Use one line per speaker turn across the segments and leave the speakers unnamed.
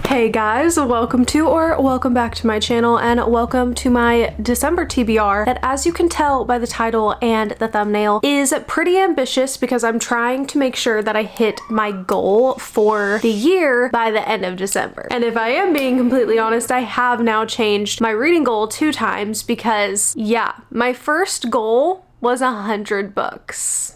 Hey guys, welcome back to my channel and welcome to my December TBR that, as you can tell by the title and the thumbnail, is pretty ambitious because I'm trying to make sure that I hit my goal for the year by the end of December. And if I am being completely honest, I have now changed my reading goal 2 times because, yeah, my first goal was 100 books.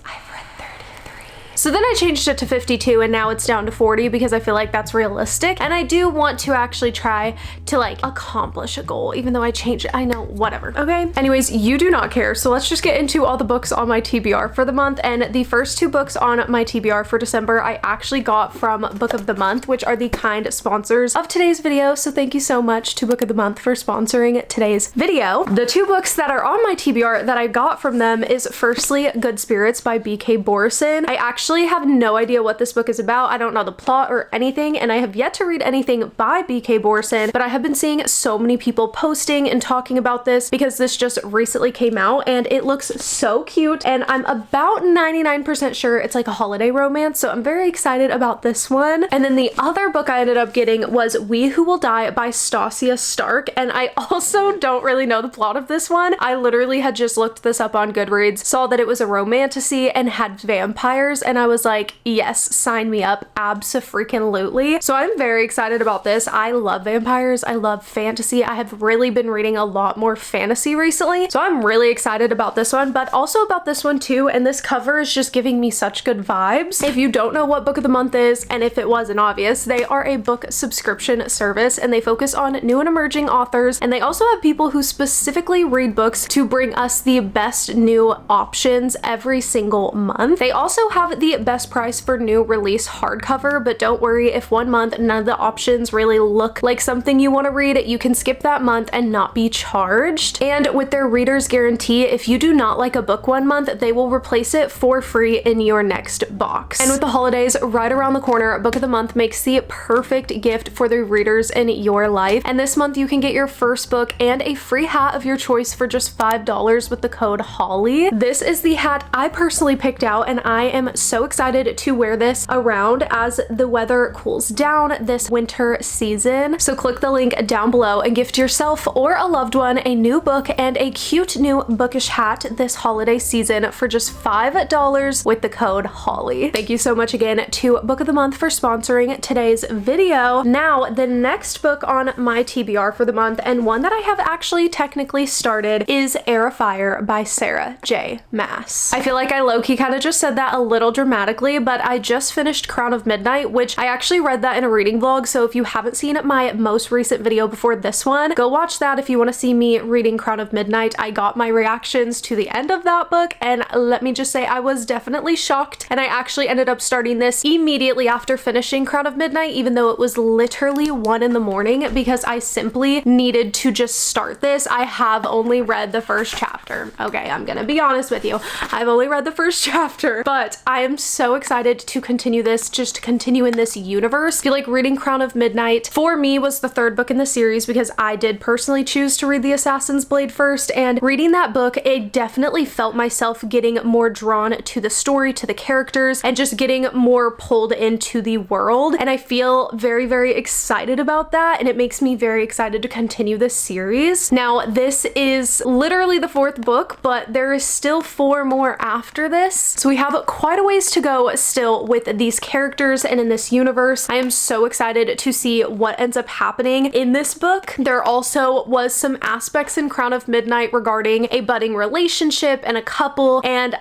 So then I changed it to 52 and now it's down to 40 because I feel like that's realistic. And I do want to actually try to accomplish a goal, even though I changed it. I know, whatever. Okay. Anyways, you do not care. So let's just get into all the books on my TBR for the month. And the first 2 books on my TBR for December, I actually got from Book of the Month, which are the kind sponsors of today's video. So thank you so much to Book of the Month for sponsoring today's video. The 2 books that are on my TBR that I got from them is firstly Good Spirits by B.K. Borison. I actually have no idea what this book is about. I don't know the plot or anything, and I have yet to read anything by B.K. Borison, but I have been seeing so many people posting and talking about this because this just recently came out and it looks so cute, and I'm about 99% sure it's like a holiday romance, so I'm very excited about this one. And then the other book I ended up getting was We Who Will Die by Stasia Stark, and I also don't really know the plot of this one. I literally had just looked this up on Goodreads, saw that it was a romantasy and had vampires, and I was like, yes, sign me up, abso-freaking-lutely. So I'm very excited about this. I love vampires. I love fantasy. I have really been reading a lot more fantasy recently, so I'm really excited about this one, but also about this one too. And this cover is just giving me such good vibes. If you don't know what Book of the Month is, and if it wasn't obvious, they are a book subscription service and they focus on new and emerging authors, and they also have people who specifically read books to bring us the best new options every single month. They also have the best price for new release hardcover, but don't worry if one month none of the options really look like something you want to read, you can skip that month and not be charged. And with their reader's guarantee, if you do not like a book one month, they will replace it for free in your next box. And with the holidays right around the corner, Book of the Month makes the perfect gift for the readers in your life. And this month you can get your first book and a free hat of your choice for just $5 with the code HOLLY. This is the hat I personally picked out, and I am so excited to wear this around as the weather cools down this winter season. So click the link down below and gift yourself or a loved one a new book and a cute new bookish hat this holiday season for just $5 with the code HOLLY. Thank you so much again to Book of the Month for sponsoring today's video. Now, the next book on my TBR for the month, and one that I have actually technically started, is Heir of Fire by Sarah J. Maas. I feel like I low-key kind of just said that a little dramatically, but I just finished Crown of Midnight, which I actually read that in a reading vlog, so if you haven't seen my most recent video before this one, go watch that if you want to see me reading Crown of Midnight. I got my reactions to the end of that book, and let me just say I was definitely shocked, and I actually ended up starting this immediately after finishing Crown of Midnight, even though it was literally 1 in the morning, because I simply needed to just start this. I have only read the first chapter. Okay, I'm gonna be honest with you. I've only read the first chapter, but I am so excited to continue this, just to continue in this universe. I feel like reading Crown of Midnight for me was the 3rd book in the series because I did personally choose to read The Assassin's Blade first, and reading that book, it definitely felt myself getting more drawn to the story, to the characters, and just getting more pulled into the world. And I feel very, very excited about that, and it makes me very excited to continue this series. Now, this is literally the 4th book, but there is still 4 more after this, so we have quite a ways to go still with these characters and in this universe. I am so excited to see what ends up happening in this book. There also was some aspects in Crown of Midnight regarding a budding relationship and a couple, and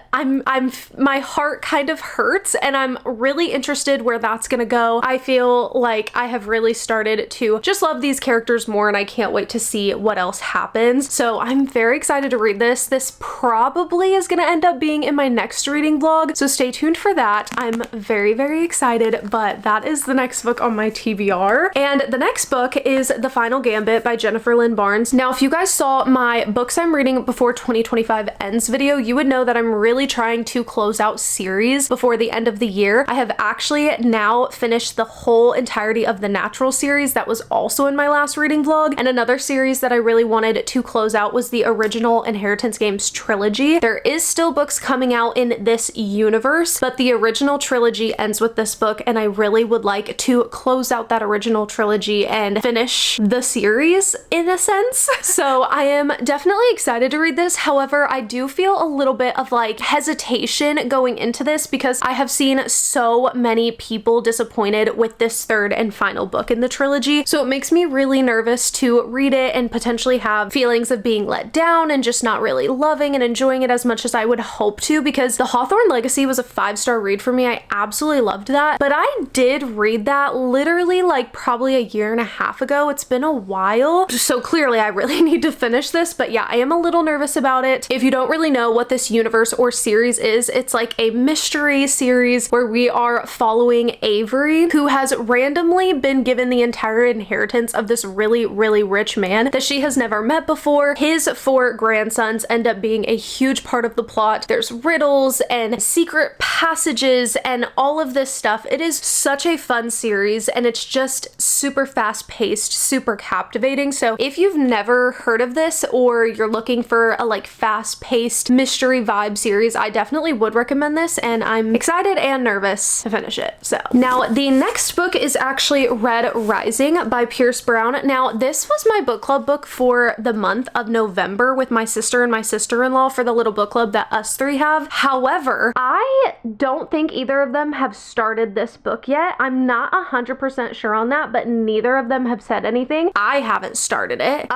my heart kind of hurts, and I'm really interested where that's gonna go. I feel like I have really started to just love these characters more, and I can't wait to see what else happens. So I'm very excited to read this. This probably is gonna end up being in my next reading vlog, so stay tuned for that. I'm very, very excited, but that is the next book on my TBR. And the next book is The Final Gambit by Jennifer Lynn Barnes. Now, if you guys saw my books I'm reading before 2025 ends video, you would know that I'm really trying to close out series before the end of the year. I have actually now finished the whole entirety of the Natural series that was also in my last reading vlog, and another series that I really wanted to close out was the original Inheritance Games trilogy. There is still books coming out in this universe, but the original trilogy ends with this book, and I really would like to close out that original trilogy and finish the series in a sense. So I am definitely excited to read this. However, I do feel a little bit of like hesitation going into this because I have seen so many people disappointed with this third and final book in the trilogy. So it makes me really nervous to read it and potentially have feelings of being let down and just not really loving and enjoying it as much as I would hope to, because the Hawthorne Legacy was a 5-star read for me. I absolutely loved that, but I did read that literally like probably a year and a half ago. It's been a while, so clearly I really need to finish this. But yeah, I am a little nervous about it. If you don't really know what this universe or series is, it's like a mystery series where we are following Avery, who has randomly been given the entire inheritance of this really, really rich man that she has never met before. His 4 grandsons end up being a huge part of the plot. There's riddles and secret passages and all of this stuff. It is such a fun series, and it's just super fast paced, super captivating. So if you've never heard of this, or you're looking for a like fast paced mystery vibe series, I definitely would recommend this, and I'm excited and nervous to finish it. So now the next book is actually Red Rising by Pierce Brown. Now this was my book club book for the month of November with my sister and my sister-in-law for the little book club that us 3 have. However, I don't think either of them have started this book yet. I'm not 100% sure on that, but neither of them have said anything. I haven't started it.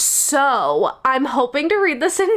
So I'm hoping to read this in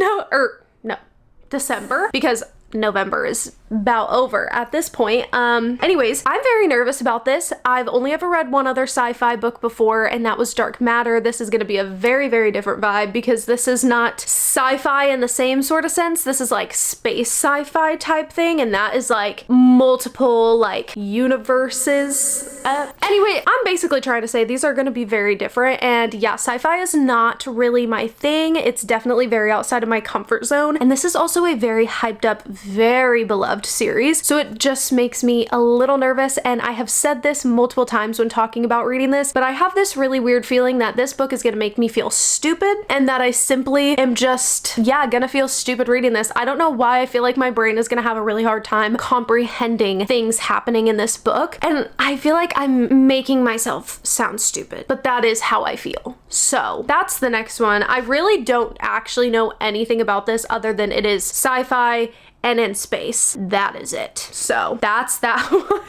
December, because November is about over at this point. Anyways, I'm very nervous about this. I've only ever read one other sci-fi book before, and that was Dark Matter. This is going to be a very, very different vibe because this is not sci-fi in the same sort of sense. This is like space sci-fi type thing, and that is like multiple like universes. Anyway, I'm basically trying to say these are going to be very different, and yeah, sci-fi is not really my thing. It's definitely very outside of my comfort zone, and this is also a very hyped up, very beloved series, so it just makes me a little nervous. And I have said this multiple times when talking about reading this, but I have this really weird feeling that this book is gonna make me feel stupid, and that I simply am just, yeah, gonna feel stupid reading this. I don't know why I feel like my brain is gonna have a really hard time comprehending things happening in this book, and I feel like I'm making myself sound stupid, but that is how I feel. So that's the next one. I really don't actually know anything about this other than it is sci-fi and in space. That is it. So that's that one.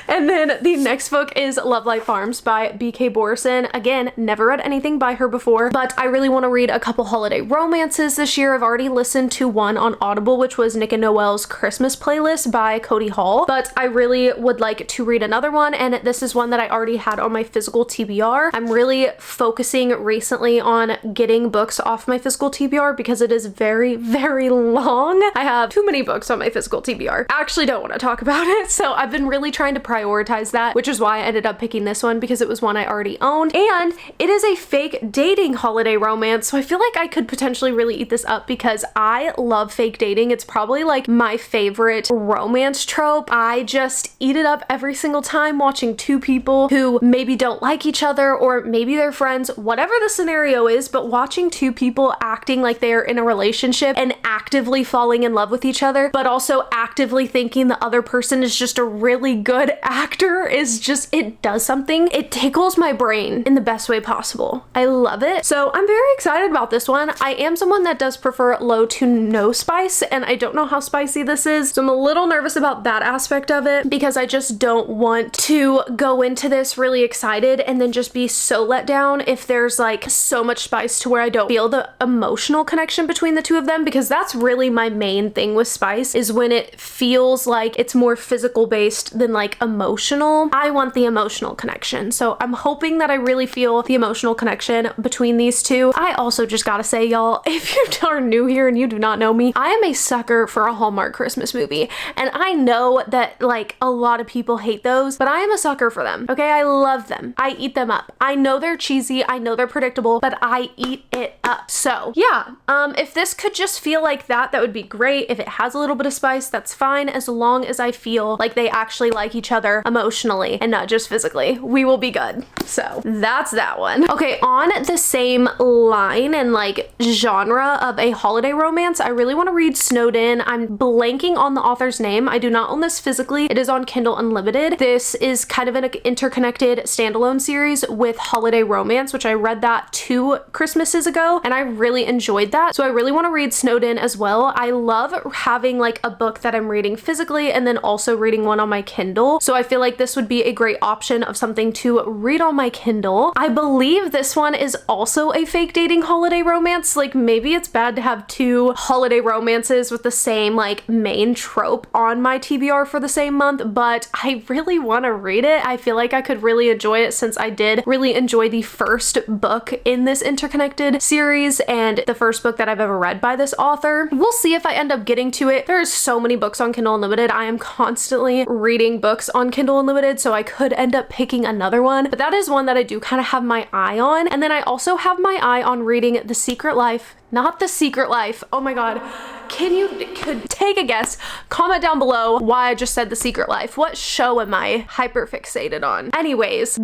And then the next book is Love Light Farms by B.K. Borison. Again, never read anything by her before, but I really want to read a couple holiday romances this year. I've already listened to one on Audible, which was Nick and Noel's Christmas Playlist by Cody Hall, but I really would like to read another one, and this is one that I already had on my physical TBR. I'm really focusing recently on getting books off my physical TBR because it is very, very long. I have too many books on my physical TBR. I actually don't want to talk about it, so I've been really trying to prioritize that, which is why I ended up picking this one, because it was one I already owned, and it is a fake dating holiday romance, so I feel like I could potentially really eat this up because I love fake dating. It's probably like my favorite romance trope. I just eat it up every single time watching two people who maybe don't like each other, or maybe they're friends, whatever the scenario is, but watching two people acting like they're in a relationship and actively falling in love with each other, but also actively thinking the other person is just a really good actor is just, it does something. It tickles my brain in the best way possible. I love it. So I'm very excited about this one. I am someone that does prefer low to no spice, and I don't know how spicy this is, so I'm a little nervous about that aspect of it because I just don't want to go into this really excited and then just be so let down if there's like so much spice to where I don't feel the emotional connection between the two of them, because that's really my main thing with spice, is when it feels like it's more physical based than like emotional. I want the emotional connection, so I'm hoping that I really feel the emotional connection between these two. I also just gotta say, y'all, if you are new here and you do not know me, I am a sucker for a Hallmark Christmas movie, and I know that like a lot of people hate those, but I am a sucker for them. Okay, I love them. I eat them up. I know they're cheesy, I know they're predictable, but I eat it up. So yeah, if this could just feel like that, that would be great. If it has a little bit of spice, that's fine, as long as I feel like they actually like each other emotionally and not just physically. We will be good. So that's that one. Okay, on the same line and like genre of a holiday romance, I really want to read Snowed In. I'm blanking on the author's name. I do not own this physically. It is on Kindle Unlimited. This is kind of an interconnected standalone series with holiday romance, which I read that 2 Christmases ago and I really enjoyed that. So I really want to read Snowed In as well. I love having like a book that I'm reading physically and then also reading one on my Kindle. So I feel like this would be a great option of something to read on my Kindle. I believe this one is also a fake dating holiday romance. Like maybe it's bad to have 2 holiday romances with the same like main trope on my TBR for the same month, but I really want to read it. I feel like I could really enjoy it since I did really enjoy the first book in this interconnected series and the first book that I've ever read by this author. We'll see if I end up getting to it. There's so many books on Kindle Unlimited. I am constantly reading books on Kindle Unlimited, so I could end up picking another one, but that is one that I do kind of have my eye on. And then I also have my eye on reading The Secret Life. Not The Secret Life. Oh my god. Could take a guess? Comment down below why I just said The Secret Life. What show am I hyper fixated on? Anyways,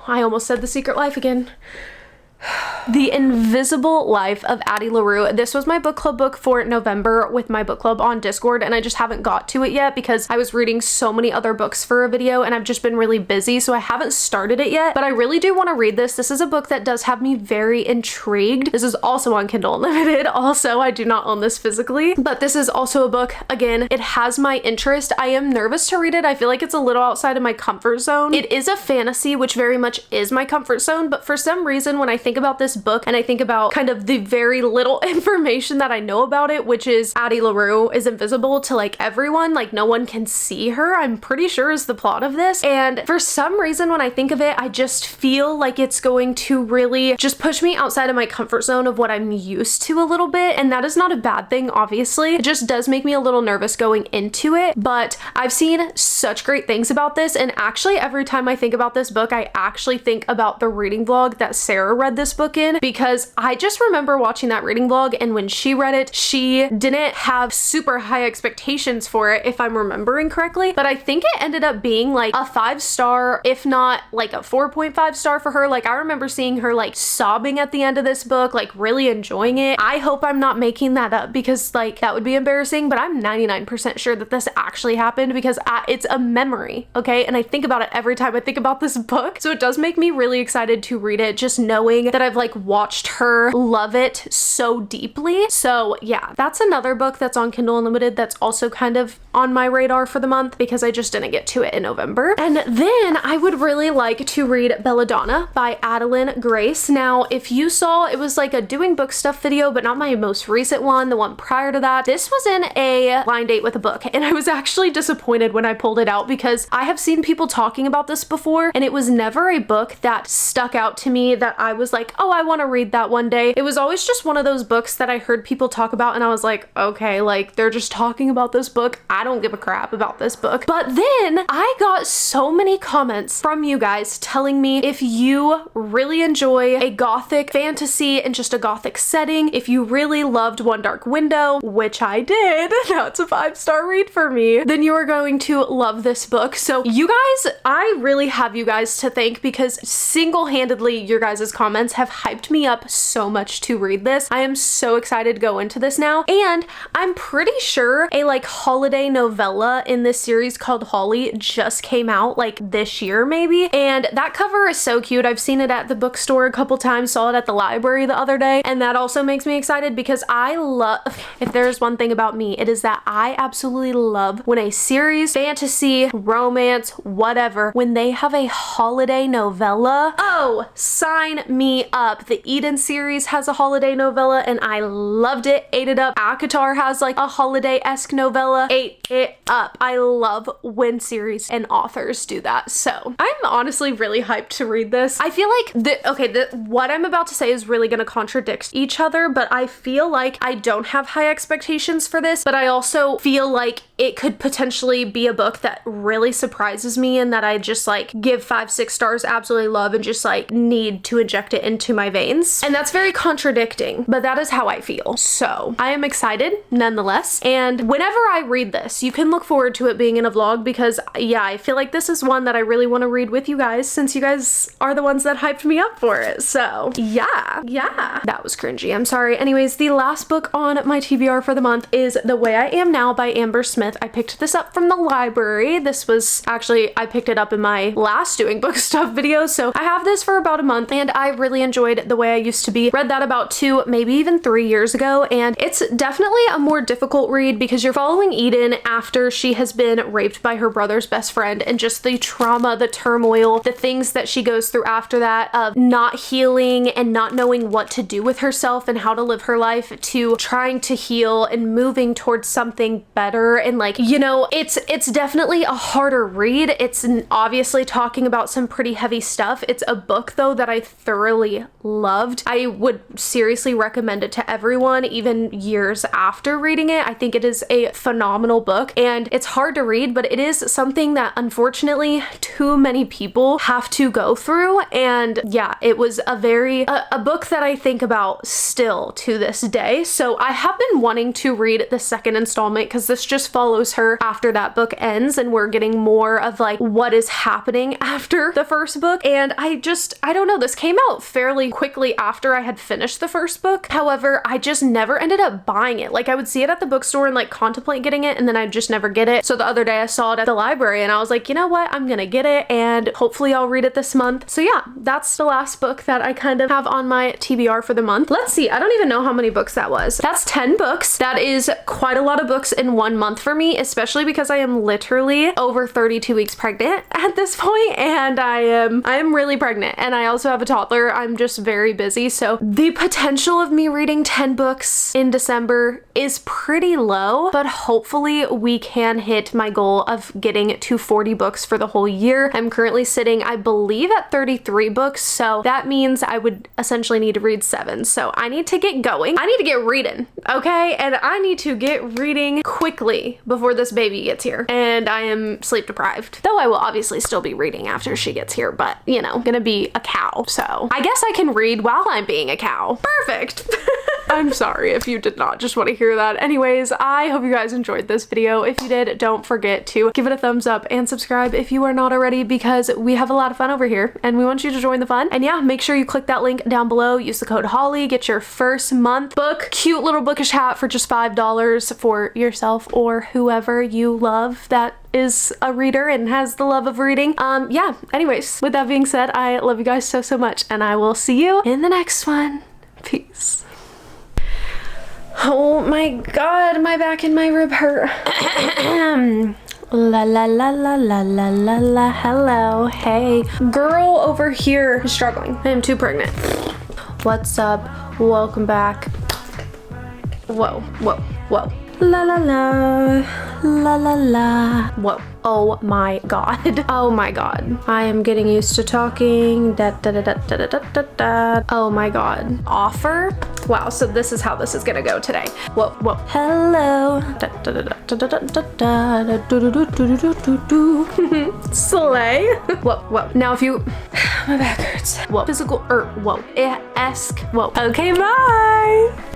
I almost said The Secret Life again. The Invisible Life of Addie LaRue. This was my book club book for November with my book club on Discord, and I just haven't got to it yet because I was reading so many other books for a video and I've just been really busy, so I haven't started it yet, but I really do want to read this. This is a book that does have me very intrigued. This is also on Kindle Unlimited. Also, I do not own this physically, but this is also a book, again, it has my interest. I am nervous to read it. I feel like it's a little outside of my comfort zone. It is a fantasy, which very much is my comfort zone, but for some reason when I think about this book and I think about kind of the very little information that I know about it, which is Addie LaRue is invisible to like everyone, like no one can see her, I'm pretty sure is the plot of this. And for some reason when I think of it, I just feel like it's going to really just push me outside of my comfort zone of what I'm used to a little bit, and that is not a bad thing, obviously. It just does make me a little nervous going into it, but I've seen such great things about this, and actually every time I think about this book, I actually think about the reading vlog that Sarah read this book in, because I just remember watching that reading vlog, and when she read it, she didn't have super high expectations for it, if I'm remembering correctly, but I think it ended up being like a 5-star, if not like a 4.5 star for her. Like I remember seeing her like sobbing at the end of this book, like really enjoying it. I hope I'm not making that up because like that would be embarrassing, but I'm 99% sure that this actually happened because it's a memory, okay? And I think about it every time I think about this book, so it does make me really excited to read it, just knowing that I've like watched her love it so deeply. So yeah, that's another book that's on Kindle Unlimited that's also kind of on my radar for the month because I just didn't get to it in November. And then I would really like to read Belladonna by Adeline Grace. Now, if you saw, it was like a doing book stuff video, but not my most recent one, the one prior to that. This was in a blind date with a book, and I was actually disappointed when I pulled it out because I have seen people talking about this before, and it was never a book that stuck out to me that I was like, oh, I want to read that one day. It was always just one of those books that I heard people talk about, and I was like, okay, like they're just talking about this book. I don't give a crap about this book. But then I got so many comments from you guys telling me if you really enjoy a Gothic fantasy and just a Gothic setting, if you really loved One Dark Window, which I did, now it's a 5-star read for me, then you are going to love this book. So you guys, I really have you guys to thank because single-handedly your guys' comments have hyped me up so much to read this. I am so excited to go into this now, and I'm pretty sure a like holiday novella in this series called Holly just came out like this year maybe, and that cover is so cute. I've seen it at the bookstore a couple times, saw it at the library the other day, and that also makes me excited because I love, if there's one thing about me, it is that I absolutely love when a series, fantasy, romance, whatever, when they have a holiday novella. Oh, sign me up. The Eden series has a holiday novella and I loved it, ate it up. ACOTAR has like a holiday-esque novella, ate it up. I love when series and authors do that. So I'm honestly really hyped to read this. I feel like what I'm about to say is really gonna contradict each other, but I feel like I don't have high expectations for this, but I also feel like it could potentially be a book that really surprises me and that I just like give 5-6 stars, absolutely love, and just just like need to inject it into my veins. And that's very contradicting, but that is how I feel. So I am excited nonetheless. And whenever I read this, you can look forward to it being in a vlog because yeah, I feel like this is one that I really want to read with you guys since you guys are the ones that hyped me up for it. So yeah, that was cringy. I'm sorry. Anyways, the last book on my TBR for the month is The Way I Am Now by Amber Smith. I picked this up from the library. This was actually, I picked it up in my last doing book stuff video. So I have this for about a month and I really enjoyed The Way I Used to Be. Read that about 2, maybe even 3 years ago. And it's definitely a more difficult read because you're following Eden after she has been raped by her brother's best friend and just the trauma, the turmoil, the things that she goes through after that of not healing and not knowing what to do with herself and how to live her life to trying to heal and moving towards something better. And like, you know, it's definitely a harder read. It's obviously talking about some pretty heavy stuff. It's a book though that I thoroughly loved. I would seriously recommend it to everyone even years after reading it. I think it is a phenomenal book and it's hard to read, but it is something that unfortunately too many people have to go through. And yeah, it was a book that I think about still to this day. So I have been wanting to read the second installment because this just follows her after that book ends and we're getting more of like what is happening after the first book. And I don't know, this came out fairly quickly after I had finished the first book. However, I just never ended up buying it. Like I would see it at the bookstore and like contemplate getting it and then I'd just never get it. So the other day I saw it at the library and I was like, you know what, I'm gonna get it and hopefully I'll read it this month. So yeah, that's the last book that I kind of have on my TBR for the month. Let's see, I don't even know how many books that was. That's 10 books. That is quite a lot of books in 1 month for me, especially because I am literally over 32 weeks pregnant at this point and I am really pregnant and I also have a toddler. I'm just very busy. So the potential of me reading 10 books in December is pretty low, but hopefully we can hit my goal of getting to 40 books for the whole year. I'm currently sitting, I believe, at 33 books. So that means I would essentially need to read 7. So I need to get going. I need to get reading, okay? And I need to get reading quickly before this baby gets here. And I am sleep deprived. Though I will obviously still be reading after she gets here, but you know, gonna be a cow. So I guess I can read while I'm being a cow. Perfect. I'm sorry if you did not just want to hear that. Anyways, I hope you guys enjoyed this video. If you did, don't forget to give it a thumbs up and subscribe if you are not already because we have a lot of fun over here and we want you to join the fun. And yeah, make sure you click that link down below. Use the code Holly. Get your first month book. Cute little bookish hat for just $5 for yourself or whoever you love that is a reader and has the love of reading. Yeah, anyways, with that being said, I love you guys so much and I will see you in the next one. Peace. Oh my god, my back and my rib hurt. La la la la la la la la, hello, hey. Girl over here is struggling. I am too pregnant. What's up? Welcome back. Whoa, whoa, whoa. La la la, la la la. Whoa. Oh my god. Oh my god. I am getting used to talking. Da da da da da da da da. Oh my god. Offer? Wow, so this is how this is gonna go today. Whoa, whoa. Hello. Da da da da da da da da da do do do do do do. Slay. Whoa, whoa. Now if you my back hurts. Whoa. Physical whoa. Esque. Whoa. Okay, bye.